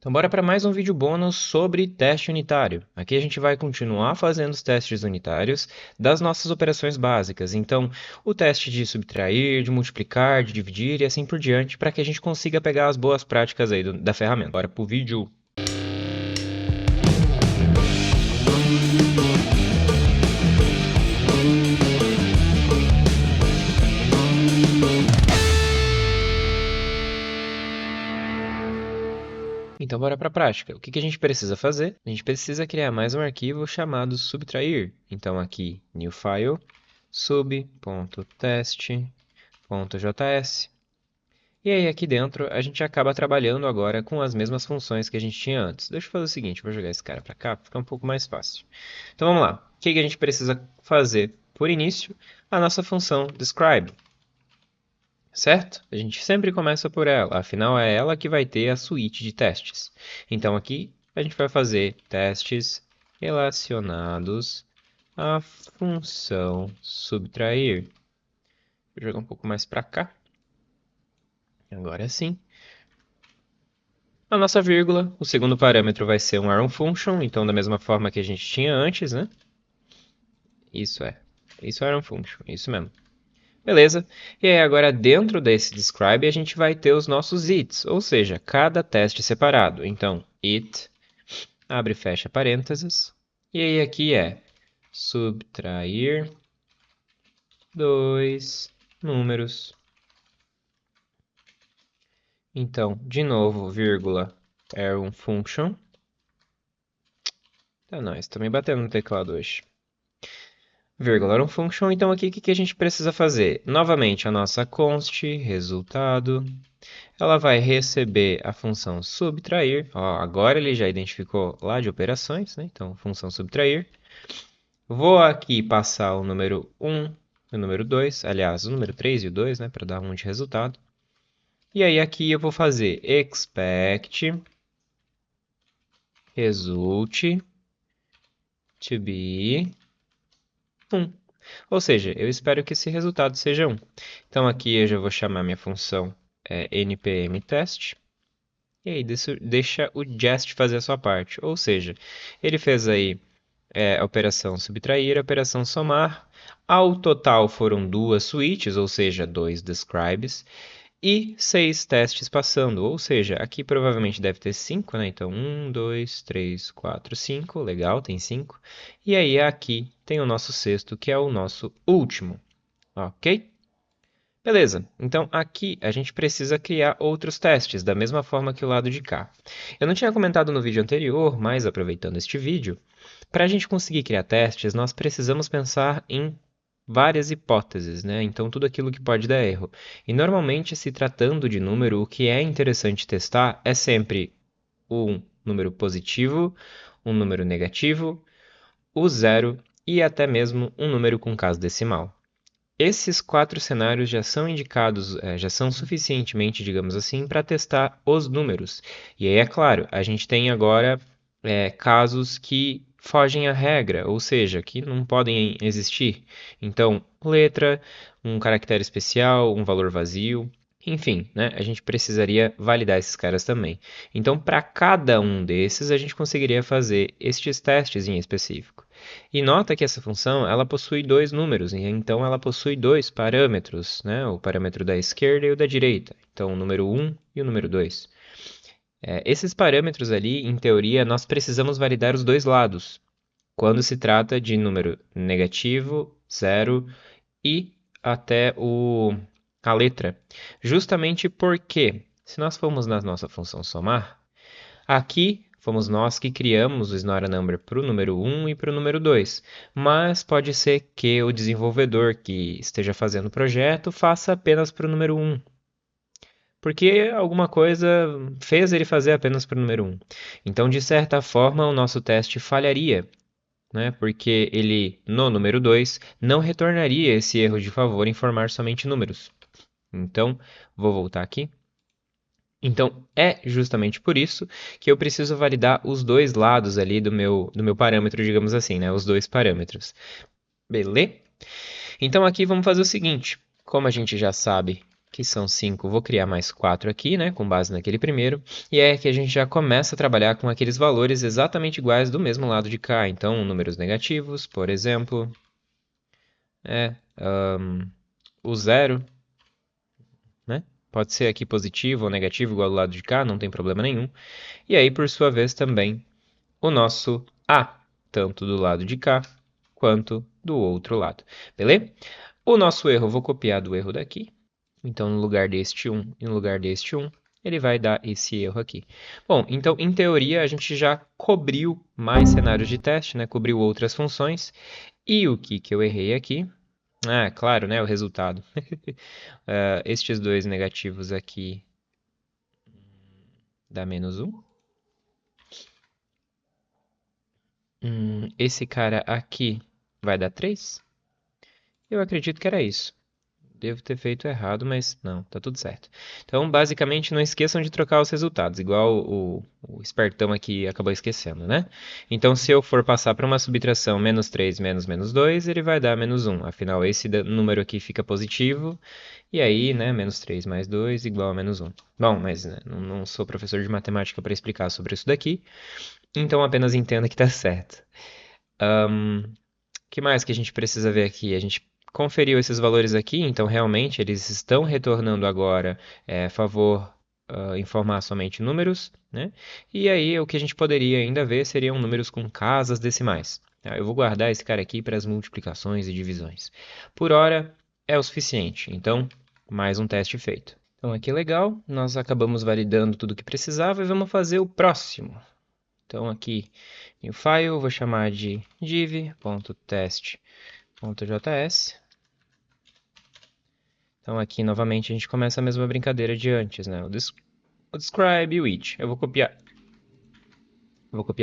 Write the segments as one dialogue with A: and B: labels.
A: Então, bora para mais um vídeo bônus sobre teste unitário. Aqui a gente vai continuar fazendo os testes unitários das nossas operações básicas. Então, o teste de subtrair, de multiplicar, de dividir e assim por diante, para que a gente consiga pegar as boas práticas aí da ferramenta. Bora pro vídeo. Então, bora para a prática. O que a gente precisa fazer? A gente precisa criar mais um arquivo chamado subtrair. Então, aqui, new file, sub.test.js. E aí, aqui dentro, a gente acaba trabalhando agora com as mesmas funções que a gente tinha antes. Deixa eu fazer o seguinte, vou jogar esse cara para cá, para ficar um pouco mais fácil. Então, vamos lá. O que a gente precisa fazer? Por início, a nossa função describe. Certo? A gente sempre começa por ela, afinal é ela que vai ter a suíte de testes. Então aqui a gente vai fazer testes relacionados à função subtrair. Vou jogar um pouco mais para cá. Agora sim. A nossa vírgula, o segundo parâmetro vai ser um arrow function, então da mesma forma que a gente tinha antes, né? Isso é arrow function, isso mesmo. Beleza? E aí agora dentro desse describe a gente vai ter os nossos its, ou seja, cada teste separado. Então, it, abre e fecha parênteses. E aí aqui é subtrair dois números. Então, de novo, vírgula, arrow function. Tá nóis, tô me batendo no teclado hoje. Vírgula arrow function, então aqui o que a gente precisa fazer? Novamente, a nossa const, resultado, ela vai receber a função subtrair. Ó, agora ele já identificou lá de operações, né? Então, função subtrair. Vou aqui passar o número 1 e o número 2, aliás, o número 3 e o 2, né? Para dar um de resultado. E aí aqui eu vou fazer expect result to be 1. Ou seja, eu espero que esse resultado seja 1. Então aqui eu já vou chamar minha função npm test. E aí deixa o jest fazer a sua parte. Ou seja, ele fez aí a operação subtrair, a operação somar. Ao total foram duas switches, ou seja, 2 describes. E 6 testes passando, ou seja, aqui provavelmente deve ter 5, né? Então 1, 2, 3, 4, 5. Legal, tem 5. E aí aqui tem o nosso sexto, que é o nosso último. Ok? Beleza, então aqui a gente precisa criar outros testes, da mesma forma que o lado de cá. Eu não tinha comentado no vídeo anterior, mas aproveitando este vídeo, para a gente conseguir criar testes, nós precisamos pensar em várias hipóteses, né? Então tudo aquilo que pode dar erro. E normalmente, se tratando de número, o que é interessante testar é sempre um número positivo, um número negativo, o zero e até mesmo um número com caso decimal. Esses 4 cenários já são indicados, já são suficientemente, digamos assim, para testar os números. E aí, é claro, a gente tem agora casos que fogem à regra, ou seja, que não podem existir. Então, letra, um caractere especial, um valor vazio, enfim, né? A gente precisaria validar esses caras também. Então, para cada um desses, a gente conseguiria fazer estes testes em específico. E nota que essa função ela possui dois números, e então ela possui dois parâmetros, né? O parâmetro da esquerda e o da direita. Então, o número 1 e o número 2. Esses parâmetros ali, em teoria, nós precisamos validar os dois lados, quando se trata de número negativo, zero e até a letra. Justamente porque, se nós formos na nossa função somar, aqui fomos nós que criamos o Ignore Number para o número 1 e para o número 2, mas pode ser que o desenvolvedor que esteja fazendo o projeto faça apenas para o número 1, porque alguma coisa fez ele fazer apenas para o número 1. Então, de certa forma, o nosso teste falharia, né? Porque ele, no número 2, não retornaria esse erro de favor em formar somente números. Então, vou voltar aqui. Então, é justamente por isso que eu preciso validar os dois lados ali do meu parâmetro, digamos assim, né? Os dois parâmetros. Beleza? Então, aqui vamos fazer o seguinte. Como a gente já sabe que são 5. Vou criar mais 4 aqui, né, com base naquele primeiro. E é que a gente já começa a trabalhar com aqueles valores exatamente iguais do mesmo lado de cá. Então, números negativos, por exemplo, é o zero, né? Pode ser aqui positivo ou negativo igual do lado de cá, não tem problema nenhum. E aí, por sua vez, também o nosso A, tanto do lado de cá quanto do outro lado. Beleza? O nosso erro, eu vou copiar do erro daqui. Então, no lugar deste 1 e no lugar deste 1, ele vai dar esse erro aqui. Bom, então, em teoria, a gente já cobriu mais cenários de teste, né? Cobriu outras funções. E o que eu errei aqui? Ah, claro, né? O resultado. Estes dois negativos aqui dá menos 1. Esse cara aqui vai dar 3? Eu acredito que era isso. Devo ter feito errado, mas não, tá tudo certo. Então, basicamente, não esqueçam de trocar os resultados, igual o espertão aqui acabou esquecendo, né? Então, se eu for passar para uma subtração menos 3 menos menos 2, ele vai dar menos 1. Afinal, esse número aqui fica positivo, e aí, né, menos 3 mais 2 igual a menos 1. Bom, mas né, não sou professor de matemática para explicar sobre isso daqui, então apenas entenda que tá certo. Que mais que a gente precisa ver aqui? A gente conferiu esses valores aqui, então realmente eles estão retornando agora a favor informar somente números, né? E aí o que a gente poderia ainda ver seriam números com casas decimais. Tá? Eu vou guardar esse cara aqui para as multiplicações e divisões. Por hora é o suficiente, então mais um teste feito. Então aqui legal, nós acabamos validando tudo o que precisava e vamos fazer o próximo. Então aqui em file, vou chamar de div.test.js. Então aqui novamente a gente começa a mesma brincadeira de antes, né? O describe e o each. Eu vou copiar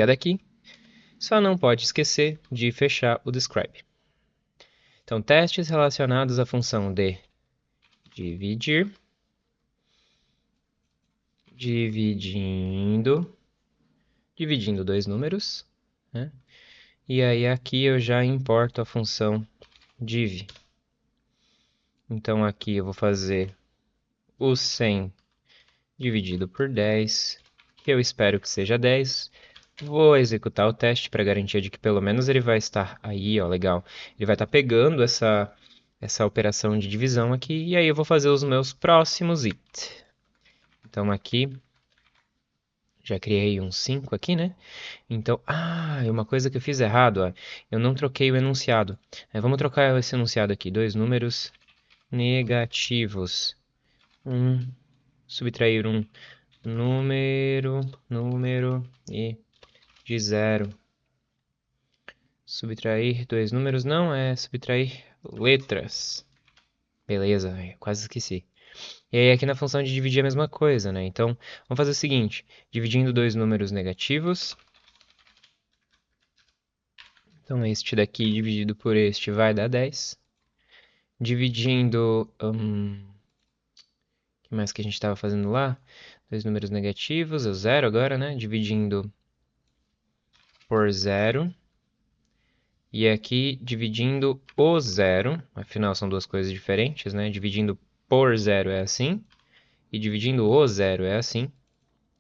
A: daqui. Só não pode esquecer de fechar o describe. Então testes relacionados à função de dividir, dividindo dois números, né? E aí aqui eu já importo a função div. Então aqui eu vou fazer o 100 dividido por 10, que eu espero que seja 10. Vou executar o teste para garantir de que pelo menos ele vai estar aí, ó, legal. Ele vai estar pegando essa operação de divisão aqui, e aí eu vou fazer os meus próximos it. Então aqui, já criei um 5 aqui, né? Então, uma coisa que eu fiz errado, ó, eu não troquei o enunciado. Vamos trocar esse enunciado aqui, dois números negativos. Subtrair um número e de zero. Subtrair dois números não é subtrair letras. Beleza, quase esqueci. E aí aqui na função de dividir é a mesma coisa, né? Então, vamos fazer o seguinte, dividindo dois números negativos. Então, este daqui dividido por este vai dar 10. Dividindo... o que mais que a gente estava fazendo lá? Dois números negativos, é o zero agora, né? Dividindo por zero. E aqui dividindo o zero, afinal são duas coisas diferentes, né? Dividindo por zero é assim, e dividindo o zero é assim.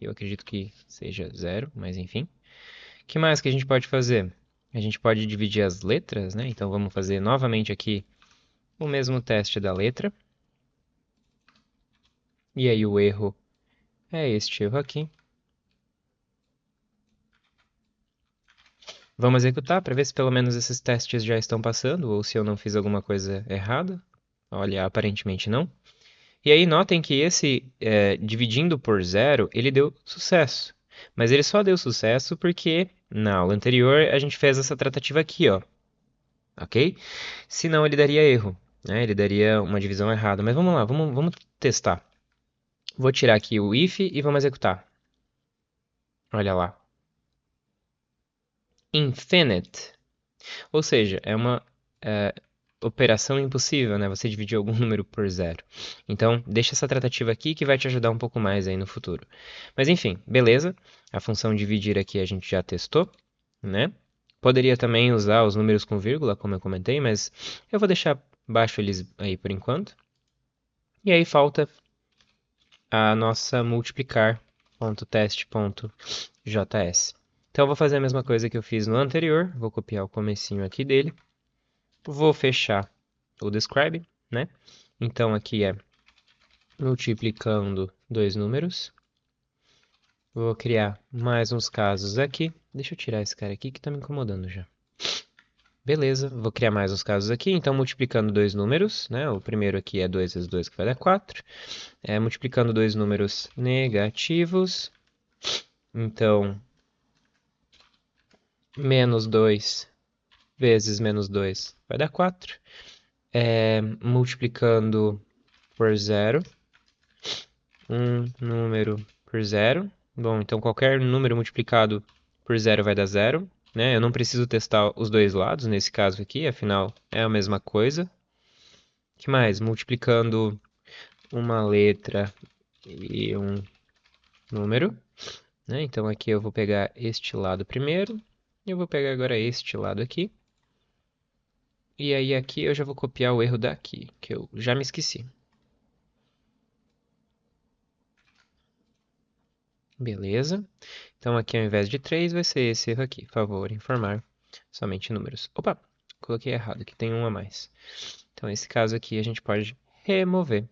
A: Eu acredito que seja zero, mas enfim. O que mais que a gente pode fazer? A gente pode dividir as letras, né? Então vamos fazer novamente aqui o mesmo teste da letra. E aí o erro é este erro aqui. Vamos executar para ver se pelo menos esses testes já estão passando, ou se eu não fiz alguma coisa errada. Olha, aparentemente não. E aí notem que esse dividindo por zero, ele deu sucesso. Mas ele só deu sucesso porque na aula anterior a gente fez essa tratativa aqui, ó. Ok? Senão ele daria erro, né? Ele daria uma divisão errada. Mas vamos lá, vamos testar. Vou tirar aqui o if e vamos executar. Olha lá. Infinite. Ou seja, é uma operação impossível, né? Você dividir algum número por zero. Então, deixa essa tratativa aqui que vai te ajudar um pouco mais aí no futuro. Mas enfim, beleza. A função dividir aqui a gente já testou, né? Poderia também usar os números com vírgula, como eu comentei, mas eu vou deixar baixo eles aí por enquanto. E aí falta a nossa multiplicar.teste.js. Então eu vou fazer a mesma coisa que eu fiz no anterior, vou copiar o comecinho aqui dele, vou fechar o describe, né? Então aqui é multiplicando dois números. Vou criar mais uns casos aqui. Deixa eu tirar esse cara aqui que tá me incomodando já. Beleza, vou criar mais uns casos aqui. Então, multiplicando dois números, né? O primeiro aqui é 2 vezes 2, que vai dar 4. Multiplicando dois números negativos. Então, menos 2 vezes menos 2 vai dar 4. Multiplicando por zero. Um número por zero. Bom, então qualquer número multiplicado por zero vai dar zero, né? Eu não preciso testar os dois lados nesse caso aqui, afinal é a mesma coisa. O que mais? Multiplicando uma letra e um número, né? Então aqui eu vou pegar este lado primeiro, e eu vou pegar agora este lado aqui. E aí aqui eu já vou copiar o erro daqui, que eu já me esqueci. Beleza. Então aqui ao invés de 3 vai ser esse erro aqui. Favor informar somente números. Opa, coloquei errado, aqui tem um a mais. Então esse caso aqui a gente pode remover.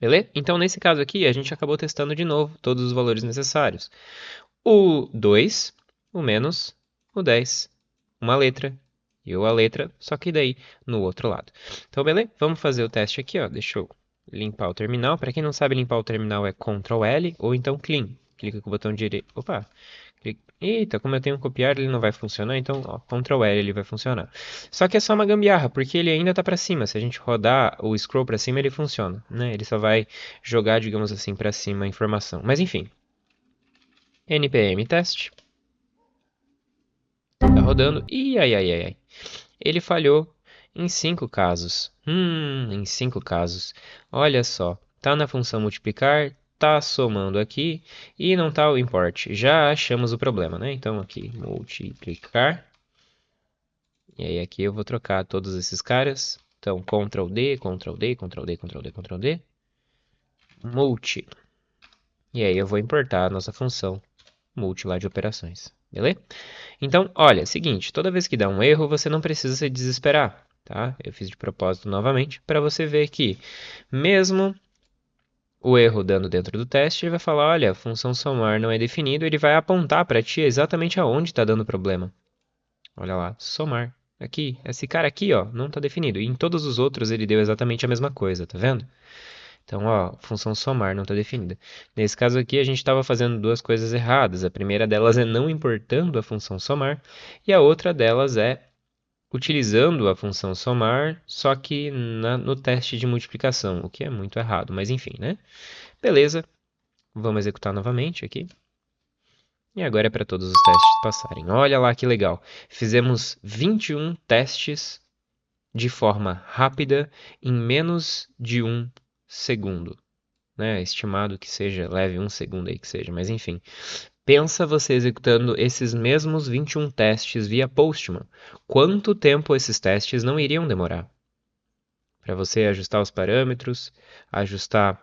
A: Beleza? Então nesse caso aqui a gente acabou testando de novo todos os valores necessários. O 2, o menos, o 10, uma letra e a letra, só que daí no outro lado. Então beleza? Vamos fazer o teste aqui, ó. Deixa eu limpar o terminal. Para quem não sabe, limpar o terminal é Ctrl L ou então Clean. Clica com o botão direito. Opa! Eita, como eu tenho que copiar, ele não vai funcionar, então ó, Ctrl L ele vai funcionar. Só que é só uma gambiarra, porque ele ainda está para cima. Se a gente rodar o scroll para cima, ele funciona, né? Ele só vai jogar, digamos assim, para cima a informação. Mas enfim. npm test. Tá rodando. Ih, ai, ai, ai, ai. Ele falhou em 5 casos. Em 5 casos. Olha só, tá na função multiplicar, tá somando aqui e não tá o import. Já achamos o problema, né? Então aqui, multiplicar. E aí aqui eu vou trocar todos esses caras. Então, Ctrl D, Ctrl D, Ctrl D, Ctrl D, Ctrl D. Multi. E aí eu vou importar a nossa função multi lá de operações. Beleza? Então, olha, seguinte, toda vez que dá um erro, você não precisa se desesperar, tá? Eu fiz de propósito novamente para você ver que mesmo o erro dando dentro do teste, ele vai falar, olha, a função somar não é definido, ele vai apontar para ti exatamente aonde está dando problema. Olha lá, somar. Aqui, esse cara aqui, ó, não está definido. E em todos os outros ele deu exatamente a mesma coisa, tá vendo? Então, ó, função somar não está definida. Nesse caso aqui, a gente estava fazendo duas coisas erradas. A primeira delas é não importando a função somar, e a outra delas é utilizando a função somar, só que no teste de multiplicação, o que é muito errado, mas enfim, né? Beleza, vamos executar novamente aqui. E agora é para todos os testes passarem. Olha lá que legal. Fizemos 21 testes de forma rápida em menos de um segundo. Né? Estimado que seja, leve um segundo aí que seja, mas enfim. Pensa você executando esses mesmos 21 testes via Postman. Quanto tempo esses testes não iriam demorar? Para você ajustar os parâmetros, ajustar,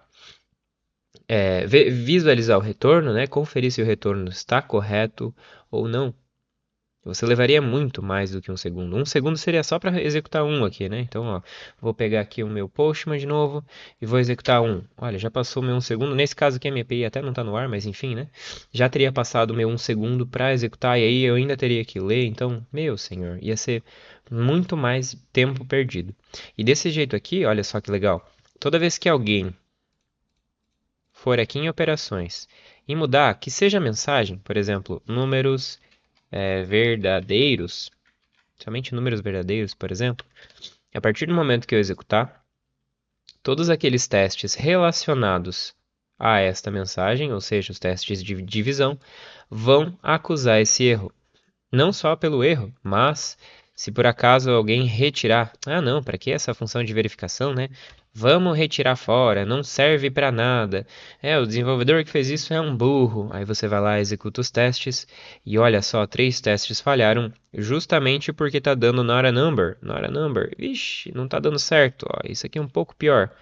A: visualizar o retorno, né? Conferir se o retorno está correto ou não. Você levaria muito mais do que um segundo. Um segundo seria só para executar um aqui, né? Então, ó, vou pegar aqui o meu Postman de novo e vou executar um. Olha, já passou o meu um segundo. Nesse caso aqui a minha API até não está no ar, mas enfim, né? Já teria passado o meu um segundo para executar e aí eu ainda teria que ler. Então, meu senhor, ia ser muito mais tempo perdido. E desse jeito aqui, olha só que legal. Toda vez que alguém for aqui em operações e mudar, que seja a mensagem, por exemplo, números verdadeiros, somente números verdadeiros, por exemplo, a partir do momento que eu executar, todos aqueles testes relacionados a esta mensagem, ou seja, os testes de divisão, vão acusar esse erro. Não só pelo erro, mas Se por acaso alguém retirar, ah não, para que essa função de verificação, né? Vamos retirar fora, não serve para nada. É, o desenvolvedor que fez isso é um burro. Aí você vai lá, executa os testes e olha só, 3 testes falharam justamente porque tá dando not a number. Not a number. Vixe, não tá dando certo. Ó, isso aqui é um pouco pior.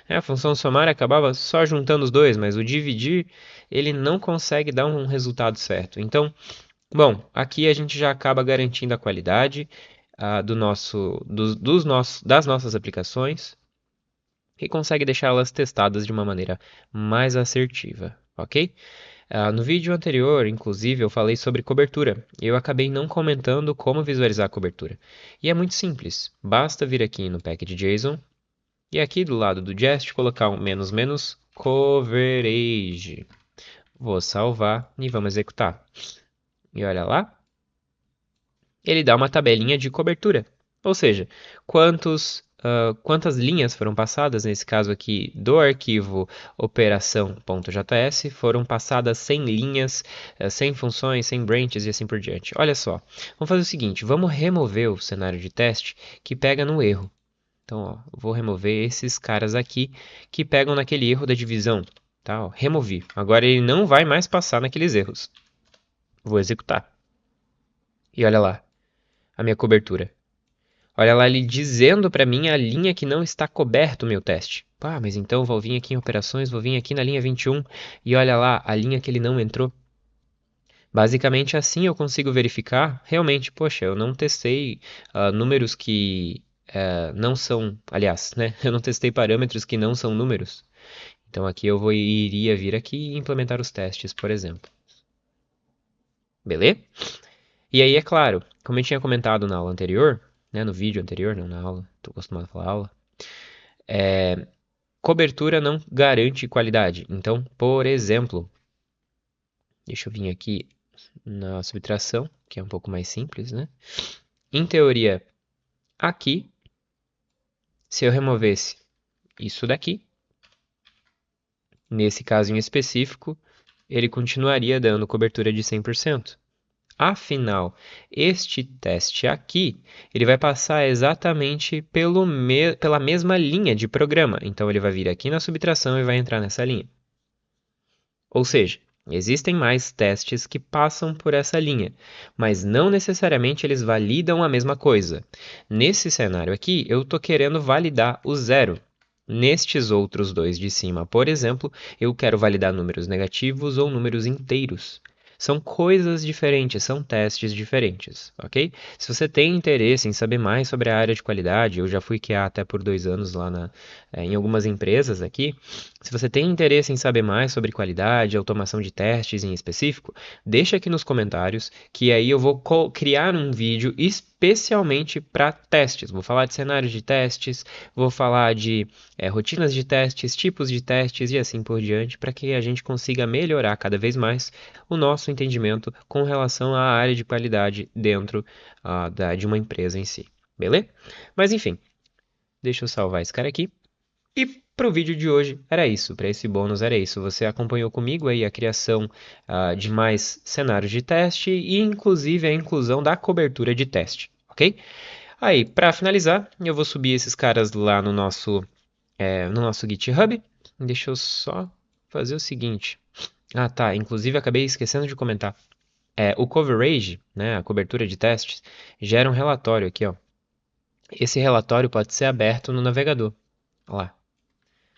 A: É, a função somar acabava só juntando os dois, mas o dividir ele não consegue dar um resultado certo. Então, bom, aqui a gente já acaba garantindo a qualidade das nossas aplicações e consegue deixá-las testadas de uma maneira mais assertiva, ok? No vídeo anterior, inclusive, eu falei sobre cobertura e eu acabei não comentando como visualizar a cobertura. E é muito simples, basta vir aqui no package.json e aqui do lado do jest colocar um menos menos coverage. Vou salvar e vamos executar. E olha lá, ele dá uma tabelinha de cobertura. Ou seja, quantas linhas foram passadas, nesse caso aqui do arquivo operação.js, foram passadas 100 linhas, 100 funções, 100 branches e assim por diante. Olha só, vamos fazer o seguinte, vamos remover o cenário de teste que pega no erro. Então, ó, vou remover esses caras aqui que pegam naquele erro da divisão. Tá, ó, removi. Agora ele não vai mais passar naqueles erros. Vou executar. E olha lá, a minha cobertura. Olha lá ele dizendo para mim a linha que não está coberto o meu teste. Pá, mas então vou vir aqui em operações, vou vir aqui na linha 21 e olha lá a linha que ele não entrou. Basicamente assim eu consigo verificar, realmente, poxa, eu não testei números que não são, aliás, né? Eu não testei parâmetros que não são números. Então aqui iria vir aqui e implementar os testes, por exemplo. Beleza? E aí, é claro, como eu tinha comentado na aula anterior, né, no vídeo anterior, não na aula, estou acostumado a falar aula, cobertura não garante qualidade. Então, por exemplo, deixa eu vir aqui na subtração, que é um pouco mais simples, né? Em teoria, aqui, se eu removesse isso daqui, nesse caso em específico, ele continuaria dando cobertura de 100%. Afinal, este teste aqui, ele vai passar exatamente pela mesma linha de programa. Então, ele vai vir aqui na subtração e vai entrar nessa linha. Ou seja, existem mais testes que passam por essa linha, mas não necessariamente eles validam a mesma coisa. Nesse cenário aqui, eu estou querendo validar o zero. Nestes outros dois de cima, por exemplo, eu quero validar números negativos ou números inteiros. São coisas diferentes, são testes diferentes, ok? Se você tem interesse em saber mais sobre a área de qualidade, eu já fui QA até por 2 anos lá em algumas empresas aqui. Se você tem interesse em saber mais sobre qualidade, automação de testes em específico, deixa aqui nos comentários que aí eu vou criar um vídeo especialmente para testes. Vou falar de cenários de testes, vou falar de rotinas de testes, tipos de testes e assim por diante, para que a gente consiga melhorar cada vez mais o nosso entendimento com relação à área de qualidade dentro de uma empresa em si. Beleza? Mas enfim, deixa eu salvar esse cara aqui. E para o vídeo de hoje era isso, para esse bônus era isso. Você acompanhou comigo aí a criação de mais cenários de teste e inclusive a inclusão da cobertura de teste, ok? Aí, para finalizar, eu vou subir esses caras lá no nosso GitHub. Deixa eu só fazer o seguinte. Ah, tá. Inclusive, acabei esquecendo de comentar. O coverage, né, a cobertura de testes, gera um relatório aqui, ó. Esse relatório pode ser aberto no navegador. Olha lá.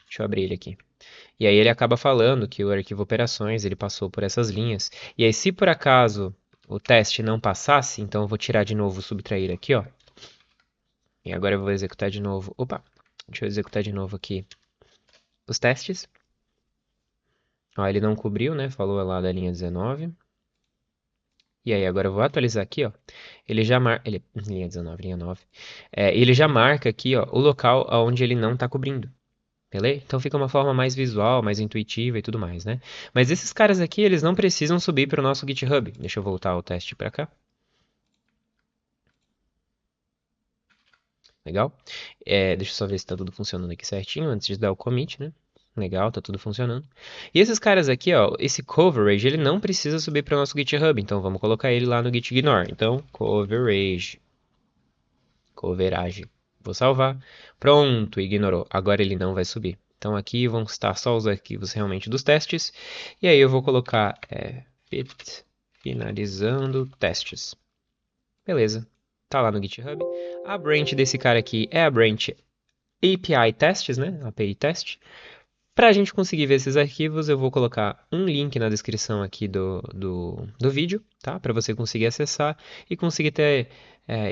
A: Deixa eu abrir ele aqui. E aí ele acaba falando que o arquivo operações ele passou por essas linhas. E aí, se por acaso o teste não passasse, então eu vou tirar de novo o subtrair aqui, ó. E agora eu vou executar de novo. Opa! Deixa eu executar de novo aqui os testes. Ó, ele não cobriu, né? Falou lá da linha 19. E aí, agora eu vou atualizar aqui, ó. Ele já marca. Linha 19, linha 9. Ele já marca aqui, ó, o local onde ele não está cobrindo. Beleza? Então fica uma forma mais visual, mais intuitiva e tudo mais, né? Mas esses caras aqui, eles não precisam subir para o nosso GitHub. Deixa eu voltar o teste para cá. Legal? Deixa eu só ver se está tudo funcionando aqui certinho antes de dar o commit, né? Legal, tá tudo funcionando. E esses caras aqui, ó, esse coverage, ele não precisa subir para o nosso GitHub, então vamos colocar ele lá no gitignore. Então, coverage. coverage. Vou salvar. Pronto, ignorou. Agora ele não vai subir. Então aqui vão estar só os arquivos realmente dos testes. E aí eu vou colocar pip finalizando testes. Beleza. Tá lá no GitHub. A branch desse cara aqui é a branch API testes, né? API test. Para a gente conseguir ver esses arquivos, eu vou colocar um link na descrição aqui do vídeo, tá? Para você conseguir acessar e conseguir ter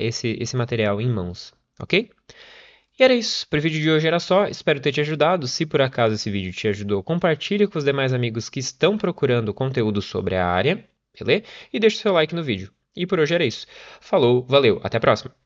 A: esse material em mãos, ok? E era isso. Para o vídeo de hoje era só. Espero ter te ajudado. Se por acaso esse vídeo te ajudou, compartilhe com os demais amigos que estão procurando conteúdo sobre a área, beleza? E deixe seu like no vídeo. E por hoje era isso. Falou, valeu, até a próxima!